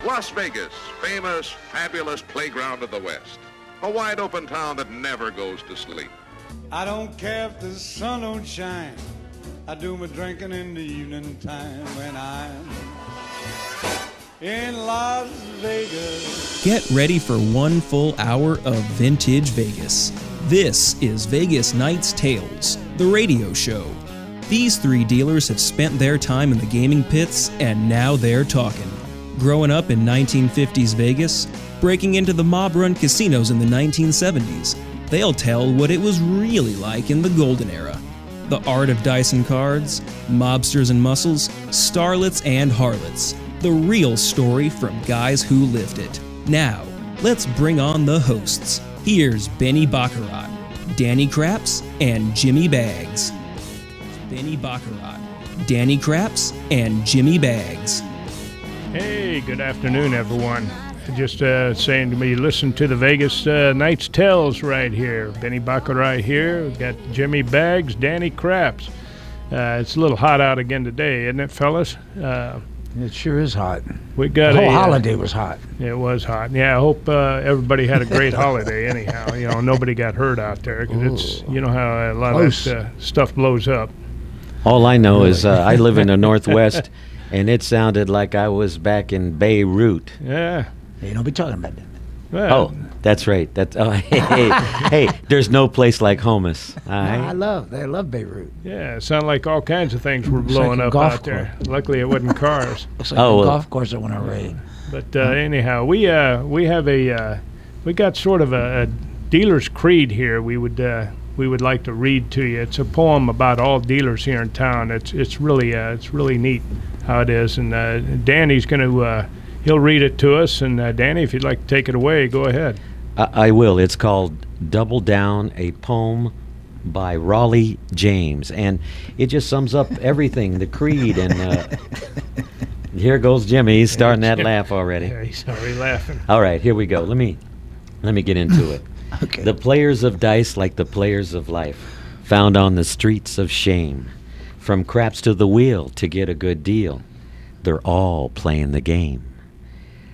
Las Vegas, famous, fabulous playground of the West. A wide-open town that never goes to sleep. I don't care if the sun don't shine. I do my drinking in the evening time when I'm in Las Vegas. Get ready for 1 full hour of vintage Vegas. This is Vegas Knights Tales, the radio show. These 3 dealers have spent their time in the gaming pits, and now they're talking. Growing up in 1950s Vegas, breaking into the mob-run casinos in the 1970s, they'll tell what it was really like in the golden era. The art of dice and cards, mobsters and muscles, starlets and harlots. The real story from guys who lived it. Now, let's bring on the hosts. Here's Benny Baccarat, Danny Craps, and Jimmy Bags. Benny Baccarat, Danny Craps, and Jimmy Bags. Hey, good afternoon, everyone. Just saying to me, listen to the Vegas Knights Tales right here. Benny Baccarat here. We've got Jimmy Bags, Danny Craps. It's a little hot out again today, isn't it, fellas? It sure is hot. We got the whole holiday was hot. It was hot. Yeah, I hope everybody had a great holiday anyhow. You know, nobody got hurt out there because it's, you know how a lot of that stuff blows up. All I know is I live in the Northwest, and it sounded like I was back in Beirut. Yeah. Hey, don't be talking about that. Well, that's right. Hey, there's no place like Homus. I love Beirut. Yeah, it sounded like all kinds of things were blowing up out there. Luckily, it wasn't cars. Looks like a golf course that went on raid. But anyhow, we have we got sort of a dealer's creed here. We would like to read to you. It's a poem about all dealers here in town. It's really neat how it is. And Danny's going to he'll read it to us. And Danny, if you'd like to take it away, go ahead. I will. It's called Double Down, a poem by Raleigh James, and it just sums up everything, the creed. And here goes Jimmy. He's starting that laugh already. Yeah, he's already laughing. All right, here we go. Let me get into it. Okay. The players of dice, like the players of life, found on the streets of shame, from craps to the wheel to get a good deal. They're all playing the game.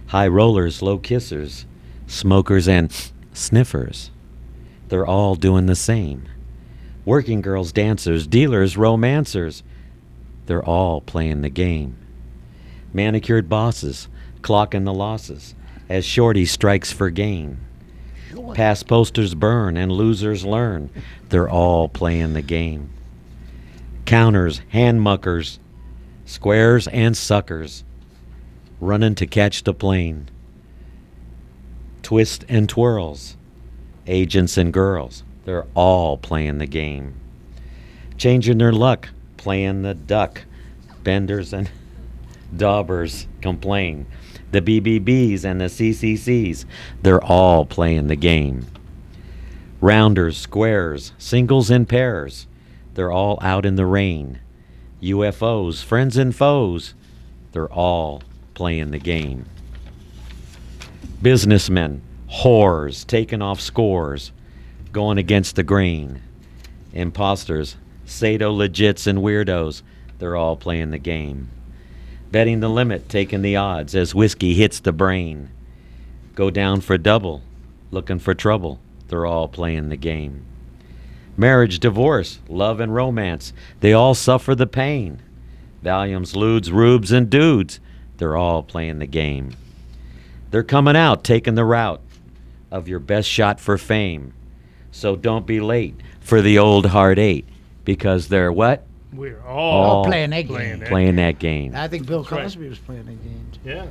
High rollers, low kissers, smokers and sniffers, they're all doing the same. Working girls, dancers, dealers, romancers, they're all playing the game. Manicured bosses, clocking the losses as Shorty strikes for gain. Past posters burn and losers learn, they're all playing the game. Counters, hand muckers, squares and suckers, running to catch the plane. Twist and twirls, agents and girls, they're all playing the game. Changing their luck, playing the duck. Benders and daubers complain. The BBBs and the CCCs, they're all playing the game. Rounders, squares, singles and pairs, they're all out in the rain. UFOs, friends and foes, they're all playing the game. Businessmen, whores, taking off scores, going against the grain. Imposters, sado-legits and weirdos, they're all playing the game. Betting the limit, taking the odds as whiskey hits the brain. Go down for double, looking for trouble, they're all playing the game. Marriage, divorce, love and romance, they all suffer the pain. Valiums, lewds, rubes, and dudes, they're all playing the game. They're coming out, taking the route of your best shot for fame. So don't be late for the old hard 8, because they're what? We're all playing that game. Playing that game. I think Bill Cosby was playing that game. Yeah,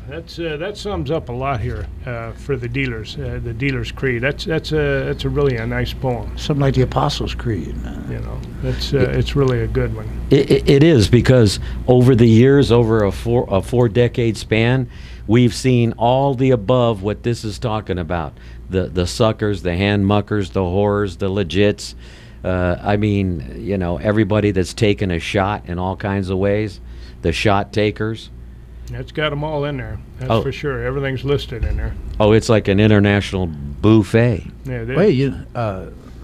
that sums up a lot here for the dealers. The dealer's creed. That's a really a nice poem. Something like the Apostles' Creed. You know, it's really a good one. It is, because over the years, over a 4-decade span, we've seen all the above what this is talking about. The suckers, the hand muckers, the whores, the legits. I mean, you know, everybody that's taken a shot in all kinds of ways. The shot takers. It's got them all in there. That's for sure. Everything's listed in there. Oh, it's like an international buffet. Yeah, it is. Wait,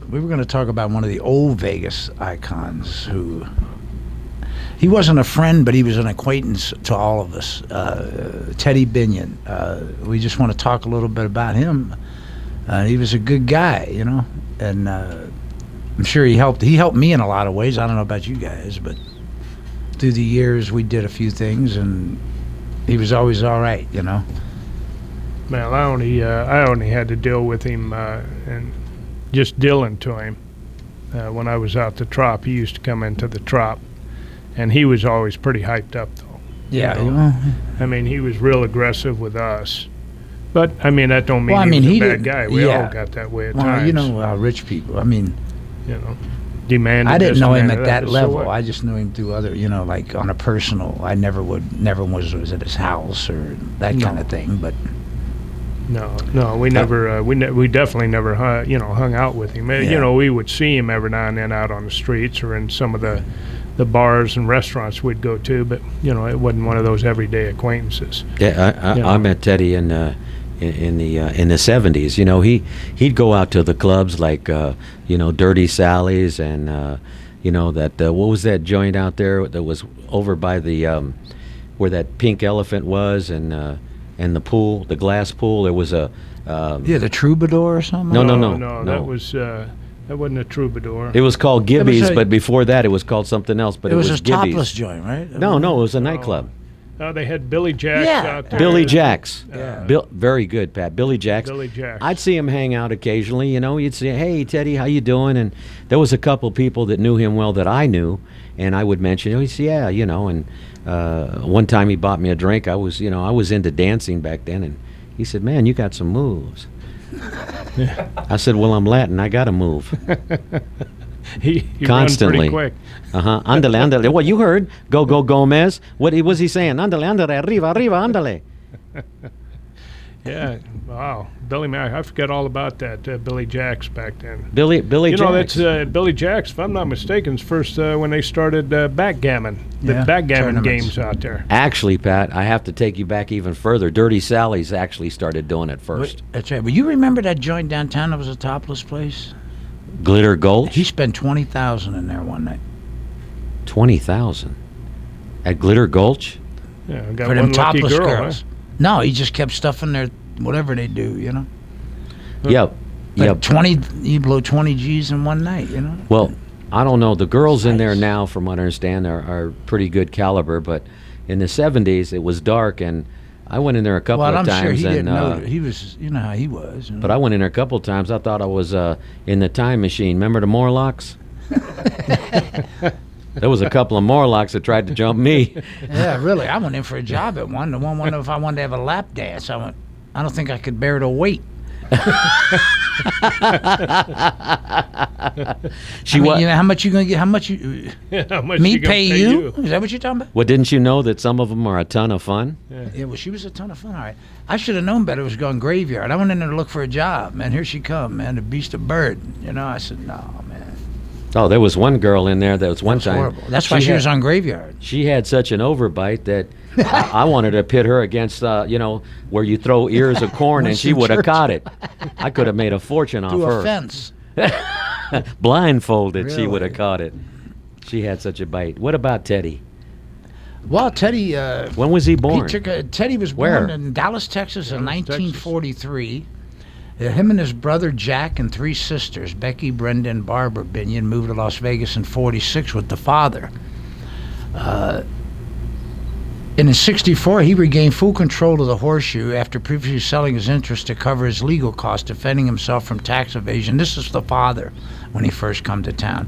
we were going to talk about one of the old Vegas icons who he wasn't a friend, but he was an acquaintance to all of us. Teddy Binion. We just want to talk a little bit about him. He was a good guy, you know, and I'm sure he helped me in a lot of ways. I don't know about you guys, but through the years we did a few things, and he was always all right, you know. Well, I only had to deal with him and just dealing to him when I was out the trop. He used to come into the trop, and he was always pretty hyped up, though. Yeah, you know? I mean, he was real aggressive with us. But, I mean, that don't mean he was a bad guy. We all got that way at times. You know, rich people, I mean... You know, demanded. I didn't know him at that So level. what? I just knew him through other, you know, like on a personal. I never was at his house or that kind of thing. But No, we never. We definitely never hung out with him. Yeah. You know, we would see him every now and then out on the streets or in some of the bars and restaurants we'd go to. But you know, it wasn't one of those everyday acquaintances. Yeah, I met Teddy in the 70s. You know, he'd go out to the clubs like you know, Dirty Sally's and you know that what was that joint out there that was over by the where that pink elephant was and the pool, the glass pool. There was a the Troubadour or something. No. That wasn't a Troubadour. It was called Gibby's, but before that it was called something else. But it was a Gibby's. topless joint, right? No, it was a nightclub. They had Billy Jacks out there. Billy Jacks. Yeah. Very good, Pat. Billy Jacks. Billy Jacks. I'd see him hang out occasionally. You know, you'd say, "Hey, Teddy, how you doing?" And there was a couple people that knew him well that I knew, and I would mention, "Oh, he'd say, yeah, you know." And one time he bought me a drink. I was into dancing back then, and he said, "Man, you got some moves." I said, "Well, I'm Latin. I got to move." He Constantly. run pretty quick. Andale, andale. Well, you heard. Go, Gomez. What was he saying? Andale, andale, arriba, andale. Yeah, wow. Billy Mack, I forget all about that. Billy Jacks back then. Billy You know, Jacks. that's Billy Jacks, if I'm not mistaken, is first when they started backgammon. The Yeah, backgammon tournaments. games out there. Actually, Pat, I have to take you back even further. Dirty Sally's actually started doing it first. That's right. But you remember that joint downtown that was a topless place? Glitter Gulch? He spent $20,000 in there one night 20,000 at Glitter Gulch. Yeah, got for them one lucky topless girl, girls. huh? No, he just kept stuffing their whatever they do, you know. Yep. But you blow 20 G's in one night, you know. Well, I don't know. The girls in there Nice. now, from what I understand, are pretty good caliber. But in the 70s, it was dark, and I went in there a couple Well, of I'm times. sure he and, didn't know. He was, you know how he was. You know? But I went in there a couple of times. I thought I was in the time machine. Remember the Morlocks? There was a couple of Morlocks that tried to jump me. Yeah, really. I went in for a job at one. The one wondered if I wanted to have a lap dance. I don't think I could bear the weight. She I mean, wa- you know how much you gonna get? How much you? How much Me she gonna pay you? Is that what you're talking about? Well, didn't you know that some of them are a ton of fun? Yeah, well, she was a ton of fun. All right, I should have known better. It was going graveyard. I went in there to look for a job, man. Here she come, man. The beast of burden. You know, I said, no, man. Oh, there was one girl in there that was one That's time. horrible. That's why she was on graveyard. She had such an overbite that I wanted to pit her against, where you throw ears of corn, and she Winston would have Churchill. caught it. I could have made a fortune off Through a her. fence. Blindfolded, she Really? would have caught it. She had such a bite. What about Teddy? Well, Teddy. When was he born? Teddy was Where? born in Dallas, Texas in Dallas, Texas. 1943. Him and his brother Jack and three sisters, Becky, Brenda, and Barbara Binion, moved to Las Vegas in '46 with the father. And in '64, he regained full control of the Horseshoe after previously selling his interest to cover his legal costs, defending himself from tax evasion. This is the father when he first come to town.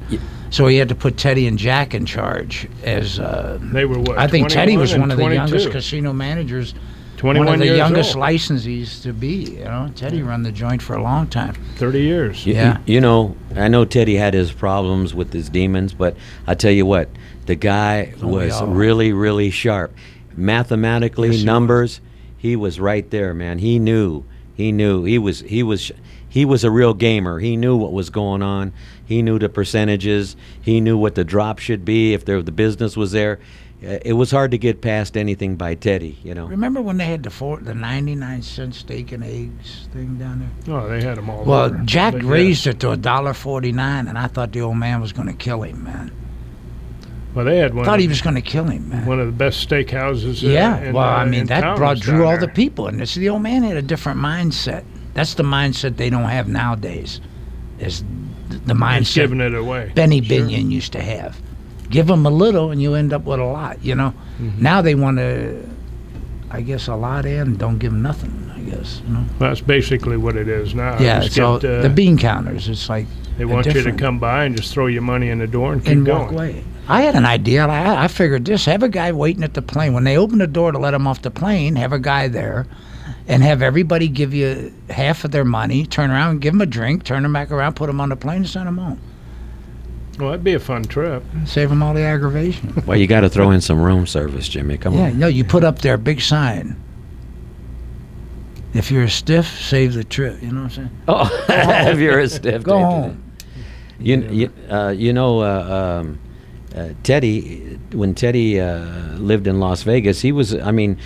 So he had to put Teddy and Jack in charge as... They were what? I think Teddy 21 was and one of the 22. youngest casino managers, 21 one of the years youngest old. licensees to be. You know, Teddy run the joint for a long time. 30 years. Yeah. You know, I know Teddy had his problems with his demons, but I tell you what, the guy Don't we was all? really, really sharp. Mathematically, Yes, he numbers, he was right there, man. He knew. He was a real gamer. He knew what was going on. He knew the percentages. He knew what the drop should be if the business was there. It was hard to get past anything by Teddy, you know. Remember when they had the 99-cent steak and eggs thing down there? Oh, they had them all Well, over. Jack But, yeah. raised it to $1.49, and I thought the old man was going to kill him, man. Well, they had one. Thought he was going to kill him, man. One of the best steakhouses. Yeah, well, I mean, in that town brought was drew down all the there. people, and it's the old man had a different mindset. That's the mindset they don't have nowadays. Is the He's mindset giving it away. Benny Sure. Binion used to have. Give them a little, and you end up with a lot. You know. Mm-hmm. Now they want to, I guess, a lot in, don't give them nothing. I guess, you know. Well, that's basically what it is now. Yeah, Just so get, the bean counters. It's like they a want you to different- come by and just throw your money in the door and keep and going. walk away. I had an idea. I figured this: have a guy waiting at the plane when they open the door to let him off the plane. Have a guy there, and have everybody give you half of their money. Turn around and give them a drink. Turn them back around, put them on the plane, and send them home. Well, that'd be a fun trip. Save them all the aggravation. Well, you got to throw in some room service, Jimmy. Come Yeah, on. no, you put up there a big sign. If you're a stiff, save the trip. You know what I'm saying? Oh, if you're a stiff. Go they do home. Teddy, when Teddy lived in Las Vegas, he was, I mean,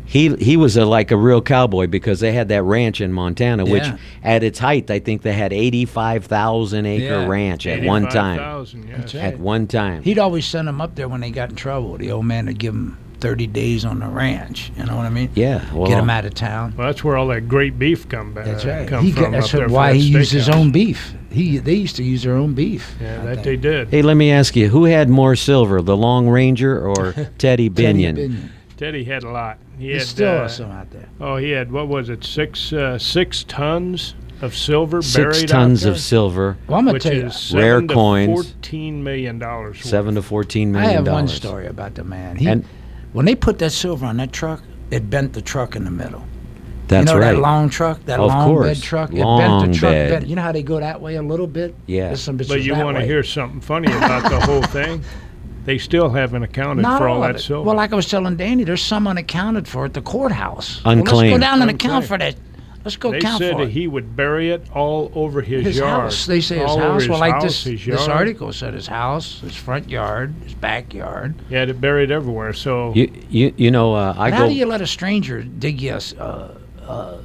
he was like a real cowboy because they had that ranch in Montana, which Yeah. at its height, I think they had 85,000 acre Yeah. ranch at one time. 85,000, yes. That's right. At one time. He'd always send them up there when they got in trouble. The old man would give them 30 days on the ranch. You know what I mean? Yeah. Well, Get them out of town. Well, that's where all that great beef come back. That's right. Come from That's up there why for that he used his steakhouse. own beef. They used to use their own beef. Yeah, I that think. they did. Hey, let me ask you, who had more silver, the Long Ranger or Teddy Teddy Binion? Binion. Teddy had a lot. He There's had still some out there. Oh, he had, what was it, 6 tons of silver 6 buried tons out there, of silver, Well, I'm gonna which tell you. is Rare 7 to coins. $14 million worth. $7 to $14 I million. have one story about the man. And- When they put that silver on that truck, it bent the truck in the middle. That's you know right. that long truck, that Of long course. bed truck? It Long bent the truck. bed. You know how they go that way a little bit? Yeah. This one bitch But was you that want to way. hear something funny about the whole thing? They still haven't accounted Not for all all of that it. silver. Well, like I was telling Danny, there's some unaccounted for at the courthouse. Well, let's Unclaimed. go down and account Unclaimed. for that. Let's go they count said for that it. he would bury it all over his yard. house. They say his All over house. his Well, like house, this his yard. article said, his house, his front yard, his backyard. He had it buried everywhere. So You know, I But how go. do you let a stranger dig you a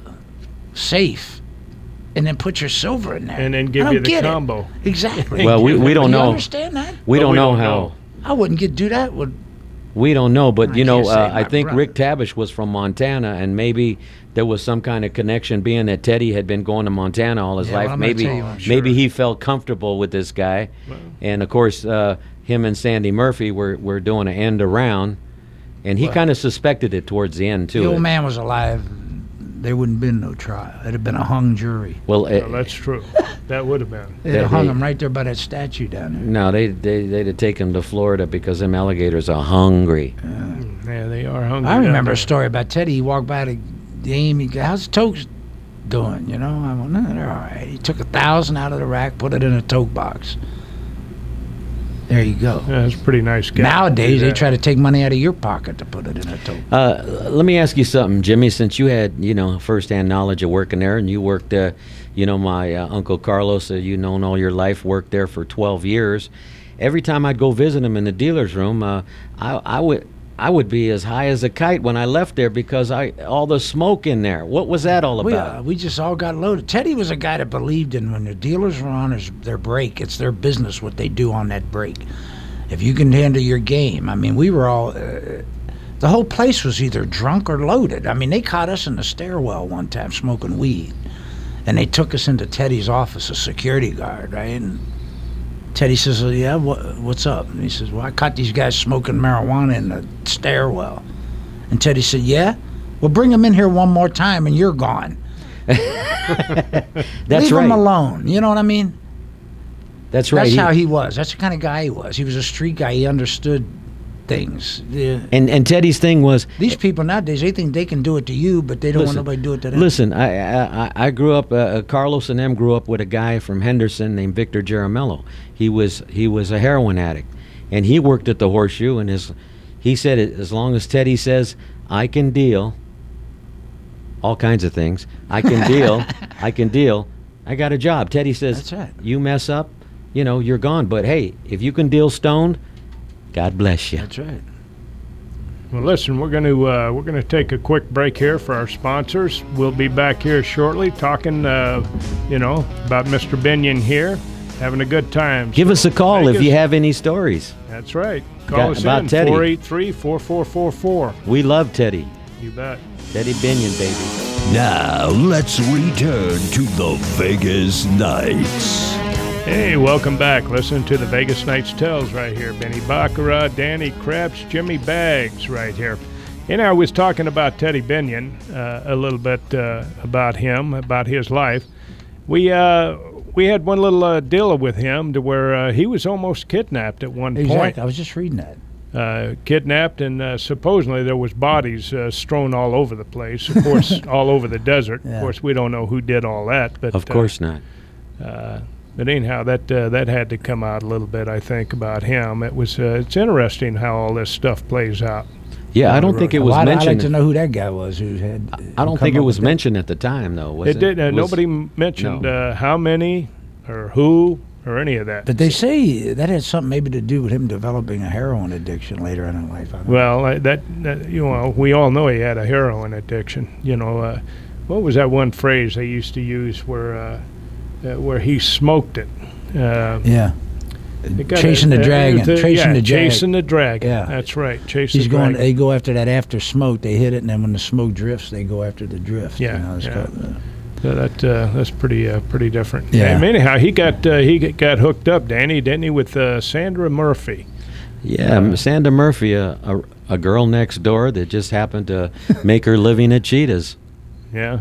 safe and then put your silver in there? and then I give don't you the get it. combo. Exactly. Well, we don't Do you know. understand that? We Well, don't we know don't how. know. I wouldn't do that. We don't know, but I you know, can't say I my think brother. Rick Tabish was from Montana, and maybe there was some kind of connection, being that Teddy had been going to Montana all his Yeah, well, life. I'm gonna Maybe, tell you, I'm maybe sure. he felt comfortable with this guy, Well. and of course, him and Sandy Murphy were doing an end around, and he kind of suspected it towards the end too. The old man was alive. There wouldn't been no trial. It'd have been a hung jury. Well, Well, that's true. That would have been. They'd have They- hung him right there by that statue down there. no, they'd have taken him to Florida because them alligators are hungry. Yeah, they are hungry. I down remember a there. story about Teddy. He walked by the game. He goes, how's the toques doing? You know, I went, no, they're all right. He took 1,000 out of the rack, put it in a toque box. There you go. Yeah, that's a pretty nice guy. Nowadays, Do they that. try to take money out of your pocket to put it in a toque. Let me ask you something, Jimmy. Since you had, firsthand knowledge of working there, and you worked, my Uncle Carlos, you known all your life, worked there for 12 years. Every time I'd go visit him in the dealer's room, I would be as high as a kite when I left there because all the smoke in there. What was that all about? We just all got loaded. Teddy was a guy that believed in when the dealers were on their break, it's their business what they do on that break. If you can handle your game. I mean, we were all, the whole place was either drunk or loaded. I mean, they caught us in the stairwell one time smoking weed. And they took us into Teddy's office, a security guard, right? And Teddy says, oh, yeah, what's up? And he says, well, I caught these guys smoking marijuana in the stairwell. And Teddy said, yeah? Well, bring them in here one more time and you're gone. That's Leave right. him alone. You know what I mean? That's right. That's how he was. That's the kind of guy he was. He was a street guy. He understood things. And Teddy's thing was, These people nowadays, they think they can do it to you, but they don't want nobody to do it to them. listen, I grew up, Carlos and them grew up with a guy from Henderson named Victor Jaramello. He was a heroin addict, and he worked at the Horseshoe, and he said, as long as Teddy says, I can deal, all kinds of things, I can deal, I got a job. Teddy says, That's right. you mess up, you're gone. But hey, if you can deal stoned, God bless you. That's right. Well, listen, we're going to take a quick break here for our sponsors. We'll be back here shortly talking, about Mr. Binion here, having a good time. Give us a call if Vegas- you have any stories. That's right. Call Got- us about in, Teddy. 483-4444. We love Teddy. You bet. Teddy Binion, baby. Now let's return to the Vegas Knights. Hey, welcome back. Listen to the Vegas Knights Tells right here. Benny Baccarat, Danny Krebs, Jimmy Baggs right here. And I was talking about Teddy Binion a little bit about him, about his life. We had one little deal with him to where he was almost kidnapped at one point. Exactly. I was just reading that. Kidnapped, and supposedly there was bodies strewn all over the place. Of course, all over the desert. Yeah. Of course, we don't know who did all that. But Of course not. But anyhow, that had to come out a little bit, I think, about him. It was it's interesting how all this stuff plays out. Yeah, I don't think it was I'd like mentioned. to know who that guy was who had. I don't come think it up was with that. mentioned at the time, though, was it? It did. Was- Nobody mentioned no. how many or who or any of that. But they say that had something maybe to do with him developing a heroin addiction later on in life. I don't know. Well, that you know, we all know he had a heroin addiction. You know, what was that one phrase they used to use where he smoked it? Yeah. It got Chasing the dragon. Chasing the dragon. Chasing the dragon. Yeah. That's right. Chasing He's the going. dragon. They go after that after smoke. They hit it, and then when the smoke drifts, they go after the drift. Yeah, You know, it's yeah. called, So that's pretty different. Yeah. Anyhow, he got hooked up, Danny, didn't he, with Sandra Murphy? Yeah, Sandra Murphy, a girl next door that just happened to make her living at Cheetah's. Yeah,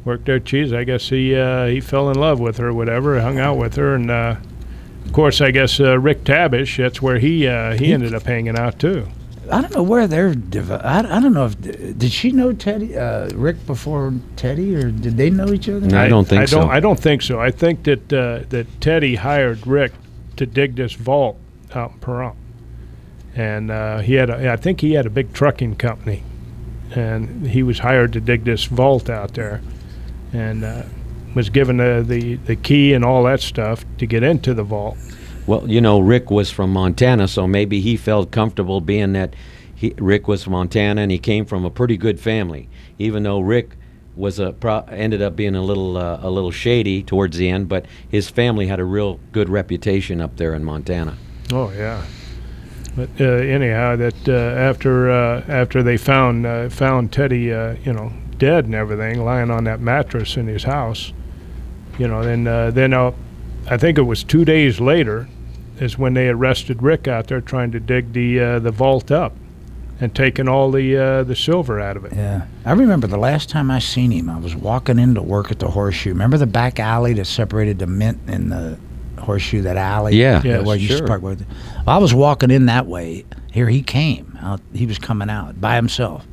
worked there. Cheese. I guess he fell in love with her, or whatever. Hung out with her, and of course, I guess Rick Tabish. That's where he ended up hanging out too. I don't know where they're. I don't know if did she know Teddy Rick before Teddy, or did they know each other? No, I don't think so. I don't think so. I think that Teddy hired Rick to dig this vault out in Pahrump, and I think he had a big trucking company, and he was hired to dig this vault out there, and was given the key and all that stuff to get into the vault. Well, you know, Rick was from Montana, so maybe he felt comfortable being that Rick was from Montana and he came from a pretty good family. Even though Rick was ended up being a little shady towards the end, but his family had a real good reputation up there in Montana. Oh yeah. But anyhow, that after they found Teddy, dead and everything, lying on that mattress in his house, then I think it was 2 days later is when they arrested Rick out there trying to dig the vault up and taking all the silver out of it. Yeah, I remember the last time I seen him. I was walking into work at the Horseshoe. Remember the back alley that separated the Mint and the Horseshoe? That alley. Yeah, Yes, where you used to sure. park with. Well, I was walking in that way. Here he came. He was coming out by himself,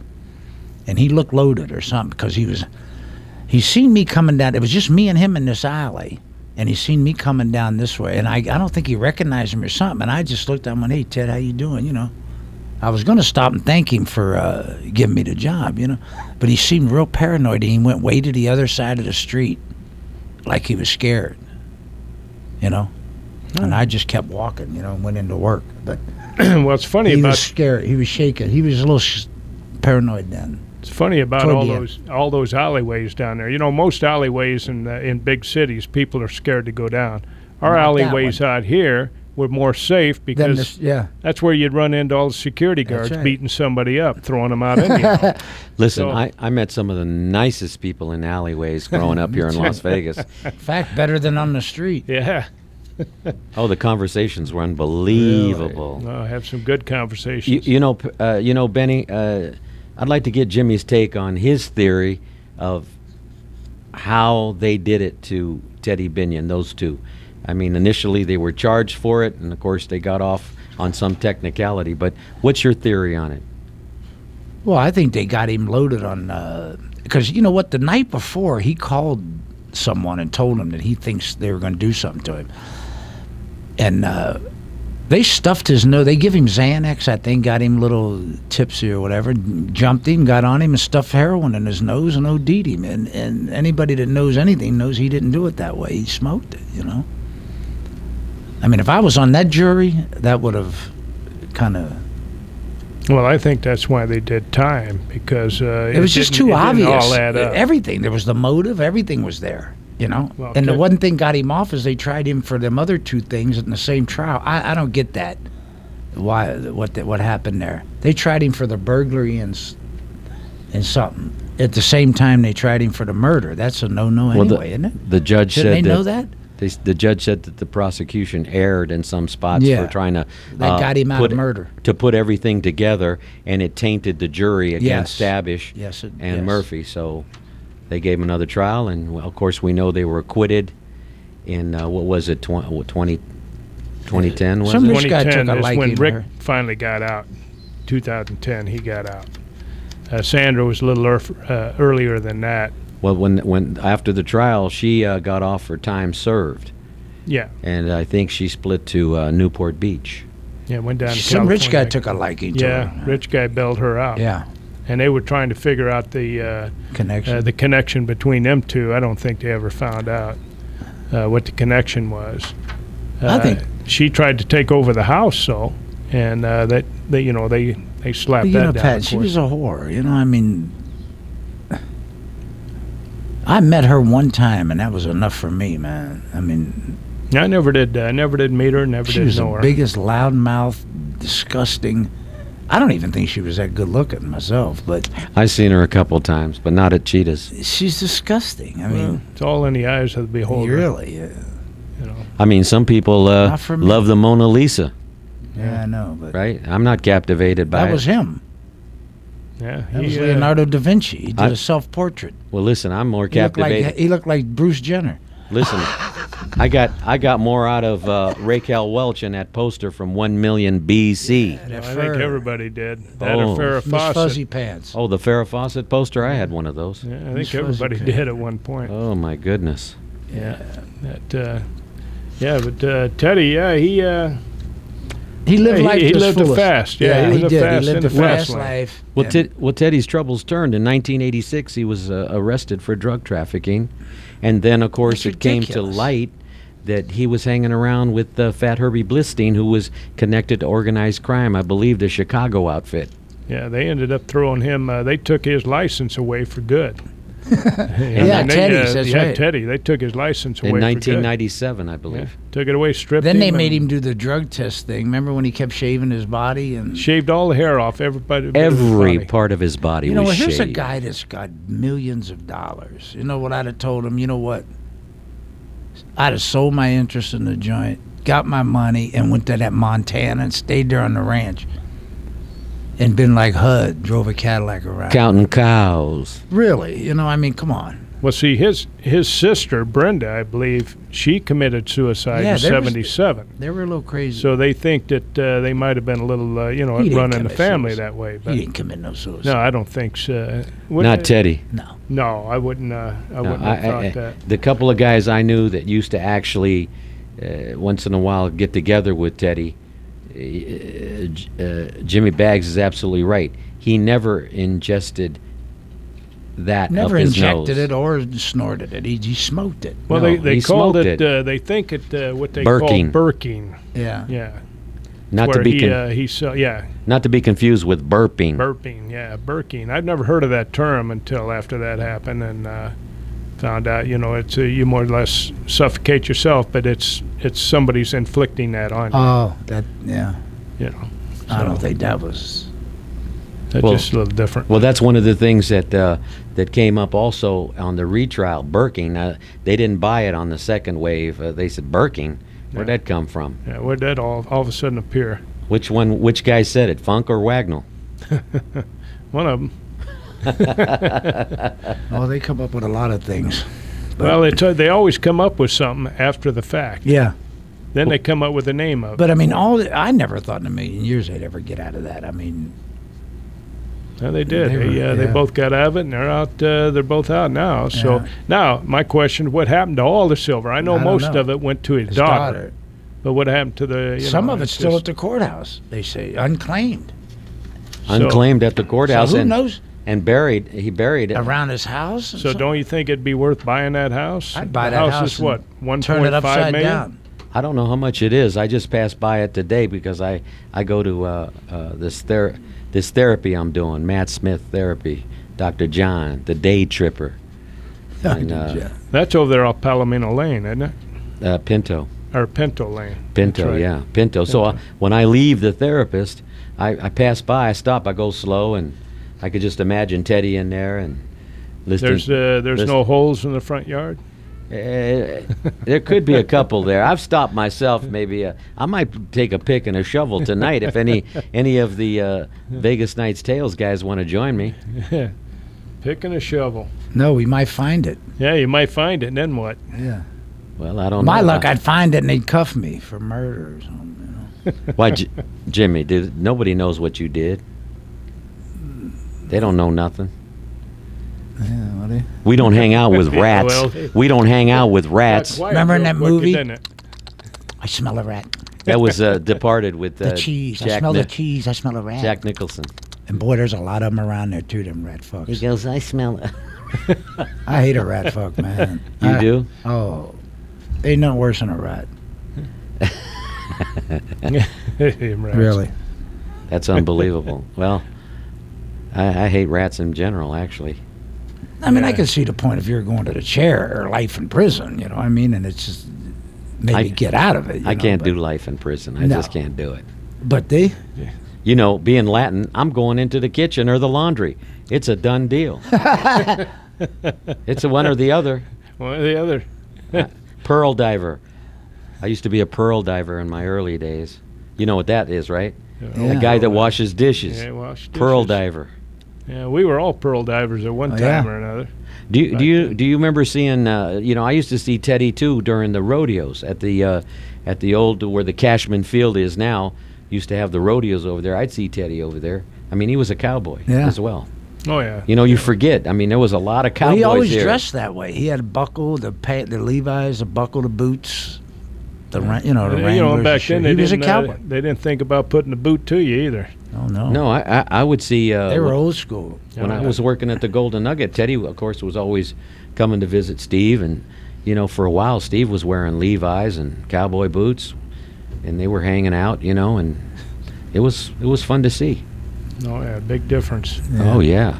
and he looked loaded or something because he seen me coming down. It was just me and him in this alley. And he seen me coming down this way, and I don't think he recognized me or something. And I just looked at him and went, "Hey, Ted, how you doing?" You know, I was going to stop and thank him for giving me the job, but he seemed real paranoid. And he went way to the other side of the street, like he was scared, And I just kept walking, and went into work. But Well, it's funny he about was scared. He was shaking. He was a little paranoid then. It's funny about Toward the end. all those alleyways down there. Most alleyways in big cities, people are scared to go down. Our Not that alleyways one. out here were more safe because Yeah. that's where you'd run into all the security That's guards right. beating somebody up, throwing them out anyhow. Listen, So- I met some of the nicest people in alleyways growing up here in Las Vegas. In fact, better than on the street. Yeah, Oh, the conversations were unbelievable. I have some good conversations. You know, Benny, I'd like to get Jimmy's take on his theory of how they did it to Teddy Binion, those two. I mean, initially they were charged for it, and of course they got off on some technicality. But what's your theory on it? Well, I think they got him loaded on because you know what? The night before, he called someone and told him that he thinks they were going to do something to him, and they stuffed his nose. They give him Xanax, I think, got him a little tipsy or whatever, jumped him, got on him, and stuffed heroin in his nose and OD'd him. And anybody that knows anything knows he didn't do it that way. He smoked it, I mean, if I was on that jury, that would have kind of. Well, I think that's why they did time because It was just didn't- too it didn't obvious. all add up. Everything. There was the motive. Everything was there. Well, and the Ted- one thing got him off is they tried him for them other two things in the same trial. I don't get that. what happened there. They tried him for the burglary and something. At the same time, they tried him for the murder. That's a no-no anyway, isn't it? The judge Didn't said they know that? The judge said that the prosecution erred in some spots Yeah. for trying to That got him out of murder. to put everything together, and it tainted the jury against Yes. Stabish Yes, and yes. Murphy. So they gave him another trial, and well, of course we know they were acquitted in what was it, 2010 was Some it? rich guy took 2010 a is liking when to Rick her. finally got out. 2010, he got out. Sandra was a little earlier than that. Well, when after the trial, she got off for time served, Yeah, and I think she split to Newport Beach. yeah, went down to Some rich guy California. took a liking to Yeah, her. rich guy bailed her out. Yeah, And they were trying to figure out the connection. between them two. I don't think they ever found out what the connection was. I think- she tried to take over the house, and they slapped But, you that know, down. Pat, of she course. was a whore. You know, I mean, I met her one time, and that was enough for me, man. I mean, I never did meet her. Never she did was know the her. biggest loudmouth, disgusting. I don't even think she was that good looking myself, but I've seen her a couple times, but not at Cheetah's. she's disgusting. I mean, It's all in the eyes of the beholder. really. You know. I mean, some people Not for me. love the Mona Lisa, Yeah, I know, but right? I'm not captivated by that it. was him. Yeah, That was he, Leonardo da Vinci. He did I- a self-portrait. Well, listen, I'm more He looked captivated. like he looked like Bruce Jenner. Listen, I got more out of Raquel Welch in that poster from 1 million BC. That I fur. think everybody did. That Oh. or Farrah Miss Fawcett. Fuzzy Pants. Oh, the Farrah Fawcett poster? I had one of those. Yeah, I Miss think Fuzzy everybody Pants. did at one point. Oh my goodness. Yeah. But Teddy, He lived Yeah, life he to its lived a fullest. fast. Yeah, he was a did. fast He lived in a the fast fast lane. life. Well, and- Teddy's troubles turned in 1986. He was arrested for drug trafficking, and then of course That's it came to ridiculous. light that he was hanging around with Fat Herbie Blistein, who was connected to organized crime. I believe the Chicago outfit. Yeah, they ended up throwing him. They took his license away for good. Yeah, Teddy's, that's right. Teddy. They took his license away In for 1997, I good. Yeah, believe. took it away, stripped Then him. they made and him do the drug test thing. Remember when he kept shaving his body and shaved all the hair off everybody. Every body. part of his body you know, was well, here's a shaved. guy that's got millions of dollars. You know what I'd have told him? You know what? I'd have sold my interest in the joint, got my money, and went to that Montana and stayed there on the ranch. And been like HUD, drove a Cadillac around. Counting cows. Really? You know, I mean, come on. Well, see, his sister Brenda, I believe, she committed suicide Yeah, in there was- '77. They were a little crazy. So they think that they might have been a little, He didn't running the commit family suicide. that way. He But didn't commit no suicide. no, I don't think so. Not Teddy. No. No, I wouldn't. I No, wouldn't have thought that. The couple of guys I knew that used to actually, once in a while, get together with Teddy, Jimmy Baggs is absolutely right. He never ingested that Never up his injected nose. it or snorted it. He smoked it. Well, No, they he called smoked it. it. They think it what they Burking. call burking. Yeah. Yeah, Not to where be not to be confused with burping. burping. Yeah, burking. I'd never heard of that term until after that happened, and found out. It's you more or less suffocate yourself, but it's somebody's inflicting that on you. Oh, that, yeah. You know, I don't think that was. that's Well- just a little different. Well, that's one of the things that came up also on the retrial. Burking. They didn't buy it on the second wave. They said burking. Where'd that come from? Yeah, where'd that all of a sudden appear? Which one? Which guy said it? Funk or Wagnall? One of them. Oh, they come up with a lot of things. Well, they always come up with something after the fact. Yeah. Then they come up with the name of it. But I mean, I never thought in a million years they'd ever get out of that. I mean, Yeah, they did. They were- They yeah. both got out of it, and they're out. They're both out now. So Yeah. now my question: what happened to all the silver? I know I don't most know. of it went to his, his daughter, daughter. but what happened to the? Some of it's still just- at the courthouse. They say unclaimed. Unclaimed at the courthouse So who and knows? and buried. He buried it. Around his house. So don't you think it'd be worth buying that house? I'd buy the that house is and what turn it 1.5 upside million? down. I don't know how much it is. I just passed by it today because I go to this therapy I'm doing, Matt Smith therapy, Dr. John, the day tripper, and, That's over there off Palomino Lane, isn't it? Pinto. or Pinto Lane. Pinto, That's right. yeah, Pinto. So when I leave the therapist, I pass by, I stop, I go slow, and I could just imagine Teddy in there and listening. There's no holes in the front yard. There could be a couple there. I've stopped myself. Maybe I might take a pick and a shovel tonight if any of the Vegas Nights Tales guys want to join me. Pick and a shovel. No, we might find it. Yeah, you might find it, and then what? Yeah. Well, I don't My know. luck, I'd find it and they'd cuff me for murder or something. Why, Jimmy? Nobody knows what you did. They don't know nothing. Yeah, what do you? We don't hang out with rats. Well, We don't hang out with rats. Remember in that movie? It? I smell a rat. That was Departed with The cheese. I Jack smell the Nich- cheese. I smell a rat. Jack Nicholson. And boy, there's a lot of them around there too, them rat fucks. goes, I smell it. I hate a rat fuck, man. You do? Oh. Ain't nothing worse than a rat. Really. That's unbelievable. Well, I hate rats in general, actually. I mean, I can see the point if you're going to the chair or life in prison, you know what I mean? And it's just maybe get out of it. I can't do life in prison. I No. just can't do it. But they, You know, being Latin, I'm going into the kitchen or the laundry. It's a done deal. It's a one or the other. One or the other. Pearl diver. I used to be a pearl diver in my early days. You know what that is, right? Yeah. The guy that washes dishes. Yeah, wash Pearl dishes. diver. Yeah, we were all pearl divers at one Oh, time yeah. or another. Do you remember seeing? I used to see Teddy too during the rodeos at the old where the Cashman Field is now. Used to have the rodeos over there. I'd see Teddy over there. I mean, he was a cowboy Yeah. as well. Oh yeah. You know, you forget. I mean, there was a lot of well, cowboys he always there. dressed that way. He had a buckle, the Levi's, the buckle, the boots, the the Wranglers. Back the then he was a didn't, cowboy. they didn't think about putting a boot to you either. Oh no. No, I would see. They were old school. When I was working at the Golden Nugget, Teddy, of course, was always coming to visit Steve, and for a while, Steve was wearing Levi's and cowboy boots, and they were hanging out, and it was fun to see. Oh yeah, big difference. Oh yeah.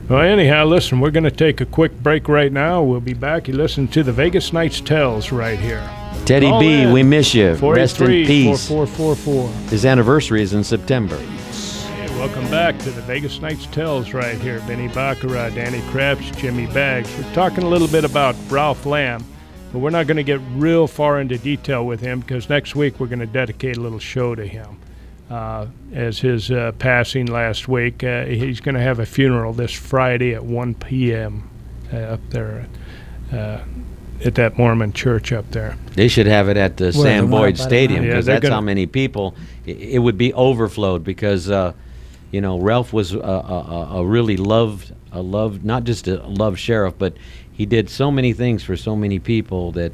Well, anyhow, listen, we're going to take a quick break right now. We'll be back. You listen to the Vegas Nights Tales right here. Teddy Call B, in. we miss you. Rest in 43 peace. 4444. His anniversary is in September. Hey, welcome back to the Vegas Nights Tales right here. Benny Baccarat, Danny Krebs, Jimmy Baggs. We're talking a little bit about Ralph Lamb, but we're not going to get real far into detail with him because next week we're going to dedicate a little show to him. As his passing last week, he's going to have a funeral this Friday at 1 p.m. Up there at that Mormon church up there. They should have it at the Sam the one Boyd up by the Stadium mountain? Yeah, because they're that's gonna- how many people. It would be overflowed because Ralph was a really loved not just a loved sheriff, but he did so many things for so many people that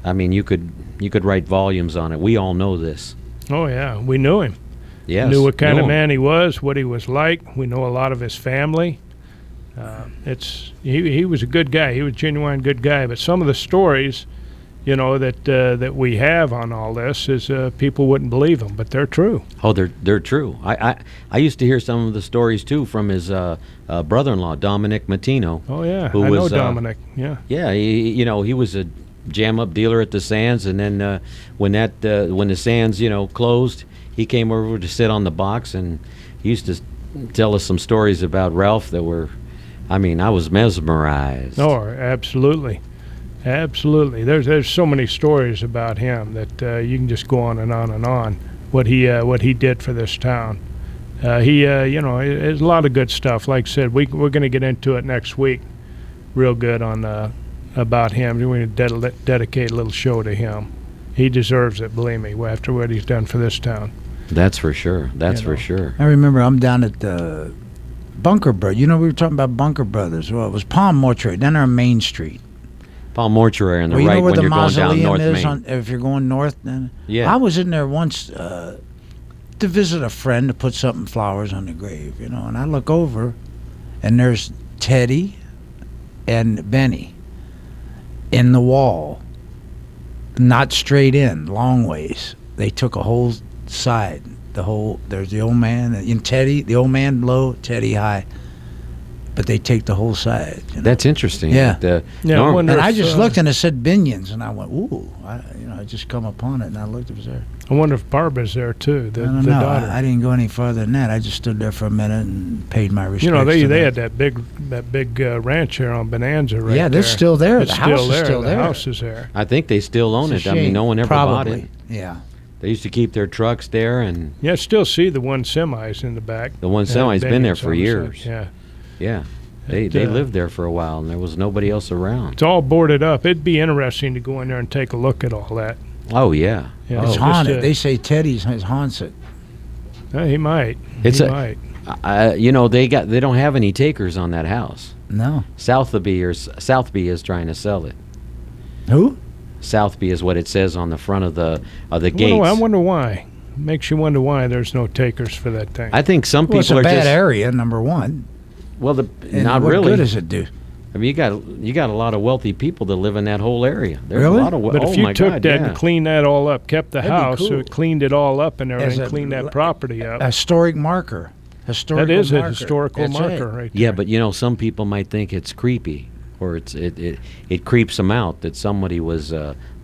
you could write volumes on it. We all know this. Oh yeah, we knew him. Yes, Knew what kind know of him. man he was, what he was like. We know a lot of his family. He was a good guy. He was a genuine good guy. But some of the stories, that we have on all this is people wouldn't believe them, but they're true. Oh, they're true. I used to hear some of the stories too from his brother-in-law Dominic Matino. Oh yeah, Who I know was, Dominic. Yeah. Yeah, he was a jam-up dealer at the Sands, and then when the Sands closed, he came over to sit on the box, and he used to tell us some stories about Ralph that were, I was mesmerized. Oh, absolutely. Absolutely. There's so many stories about him that you can just go on and on and on. What he did for this town. There's a lot of good stuff. Like I said, we're going to get into it next week, real good on about him. We're going to dedicate a little show to him. He deserves it, believe me, after what he's done for this town. That's for sure. That's for sure. I remember I'm down at the Bunker Brothers. We were talking about Bunker Brothers. Well, it was Palm Mortuary, down there on Main Street. Palm Mortuary on the Well, you right know where when the you're going down mausoleum North is Main. if you're going north. Then Yeah. I was in there once to visit a friend to put something flowers on the grave, and I look over, and there's Teddy and Benny in the wall, not straight in, long ways. They took a whole side. There's the old man and Teddy, the old man low, Teddy high, but they take the whole side. You know? That's interesting. Yeah. Yeah, I wonder And I if, just looked and it said Binions, and I went, ooh. I just come upon it, and I looked, it was there. I wonder if Barbara's there too, the I don't know. daughter. I didn't go any farther than that. I just stood there for a minute and paid my respects. You know, to they them. had that big ranch here on Bonanza right Yeah, there. they're still there. It's The house still is there. still The there. house is there. I think they still own It's a it. I mean, shame. no one ever Probably. bought it. Yeah. They used to keep their trucks there, and Yeah, I still see the one semis in the back. the one Yeah, semi's been there Binions for on the years. side. Yeah. Yeah. They It, lived there for a while, and there was nobody else around. It's all boarded up. It'd be interesting to go in there and take a look at all that. Oh, yeah. Yeah, It's just, haunted. They say Teddy's haunts it. He might. It's he a- might. They don't have any takers on that house. No. Southby is trying to sell it. Who? Southby is what it says on the front of the I gates. wonder why. Makes you wonder why there's no takers for that thing. I think some Well, it's people a are bad just area, number one. well, And not what really. good does it do? I mean, you got a lot of wealthy people that live in that whole area. There's Really? a lot of but oh if you my took God, that yeah. and cleaned that all up, kept the That'd be house, so cool. it cleaned it all up and As everything, a- cleaned that property up. A historic marker. Historical That is marker. a historical That's marker right. right there. Yeah, but some people might think it's creepy, or it creeps them out that somebody was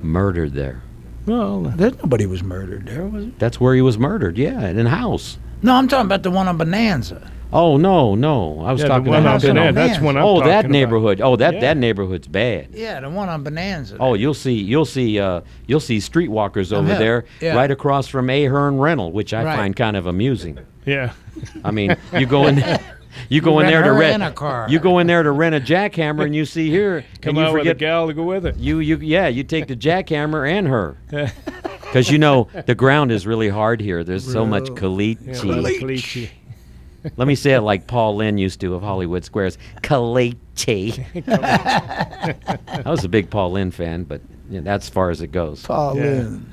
murdered there. Well, Nobody was murdered there, was it? That's where he was murdered. Yeah, in a house. No, I'm talking about the one on Bonanza. Oh no, I was yeah, talking the one about up in on there, that's Bonanza. one I'm oh talking that about. neighborhood. Oh Yeah. that neighborhood's bad. Yeah, the one on Bonanza. Oh, you'll see streetwalkers over hell, there, yeah. right across from Ahern Rental, which I Right. find kind of amusing. Yeah. I mean, you go in there rent to her rent and a car. You go in there to rent a jackhammer, and you see here, Come and you out with a forget gal to go with it. you take the jackhammer and her, because the ground is really hard here. There's so much caliche. Yeah, Caliche. Let me say it like Paul Lynn used to of Hollywood Squares. Caliche. I was a big Paul Lynn fan, but that's as far as it goes. Paul Yeah. Lynn.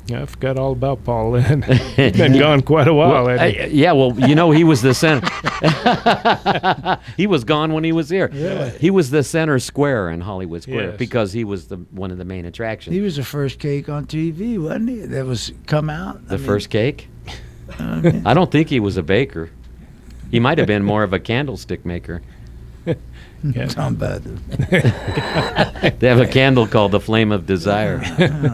Yeah, I forgot all about Paul Lynn. He's been gone quite a while. Well, hasn't he? yeah, well, he was the center. He was gone when he was here. Really? He was the center square in Hollywood Square Yes. because he was one of the main attractions. He was the first cake on TV, wasn't he? That was come out. The first cake? I don't think he was a baker. He might have been more of a candlestick maker. Talking about it. They have a candle called the Flame of Desire.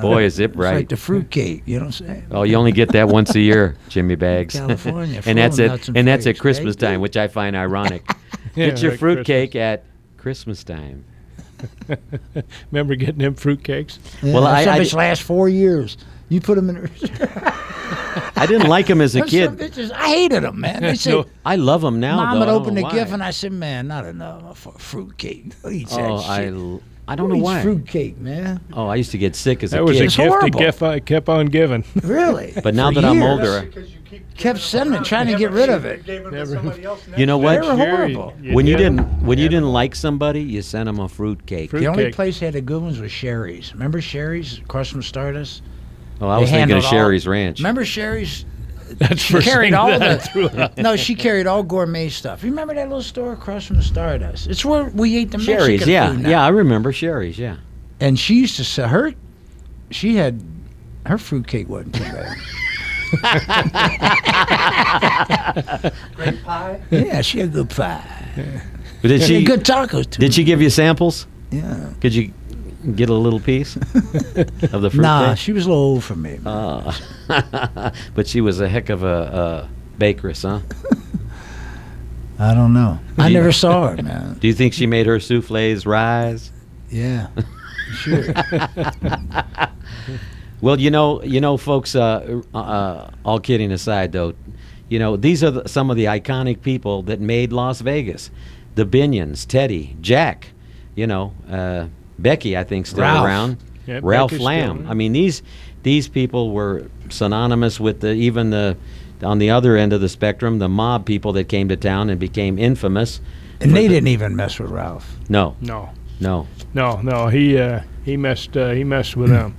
Boy, is it It's like bright. the fruit cake. You know what I'm saying? Oh, you only get that once a year, Jimmy Bags. California, and that's full of it. nuts and And that's at flakes, Christmas baby. time, which I find ironic. Yeah, Get your like fruit cake at Christmas time. Remember getting them fruitcakes? Yeah, Well, some I bitch last 4 years. You put them in. I didn't like him as a Some kid. bitches, I hated them, man. They said, No. I love him now. Mom though. would I don't open know the why. gift, and I said, "Man, not enough for fruit cake. Who eats that Oh, shit? I don't Who know eats why. fruit cake, man. Oh, I used to get sick as a That was a kid. It's gift horrible. I kept on giving. Really? But now For that I'm years. older, Kept sending, trying to get rid of it. you know what? They were horrible. When you did. didn't like somebody, you sent them a fruit cake. Fruit The only cake. place that had the good ones was Sherry's. Remember Sherry's across from Stardust? Oh, I They was thinking of handled all- Sherry's Ranch. Remember Sherry's? That's She for carried saying all that I the. threw out. No, she carried all gourmet stuff. You remember that little store across from Stardust? It's where we ate the Sherry's, Mexican yeah, food now. yeah, I remember Sherry's, yeah. And she used to sell her. She had her fruitcake wasn't too bad. Great pie. Yeah, she had good pie. But did She she had good tacos too. did she give you samples? Yeah. Could you get a little piece of the fruit Nah, cake? she was a little old for me. But she was a heck of a bakeress, huh? I don't know. I Do you- never saw her, man. Do you think she made her souffles rise? Yeah, sure. Well, folks. All kidding aside, though, these are some of the iconic people that made Las Vegas: the Binions, Teddy, Jack. Becky, I think, still Ralph. around. Yeah, Ralph Becky's Lamb. still I mean, these people were synonymous with on the other end of the spectrum, the mob people that came to town and became infamous. And they didn't even mess with Ralph. No. No, he messed with them.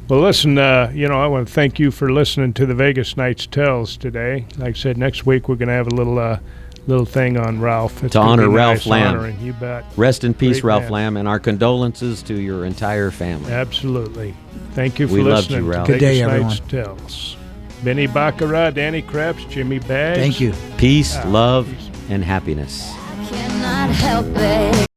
Well, listen, I want to thank you for listening to the Vegas Knights Tells today. Like I said, next week we're going to have a little thing on Ralph. It's To gonna be honor Ralph nice Lamb. honoring, you bet. Rest in peace, Great Ralph man. Lamb, and our condolences to your entire family. Absolutely. Thank you for We loved listening you, to Ralph. Good day, Vegas Knights Tells. Benny Baccarat, Danny Krebs, Jimmy Bags. Thank you. Peace, love, Peace. and happiness. Cannot help it.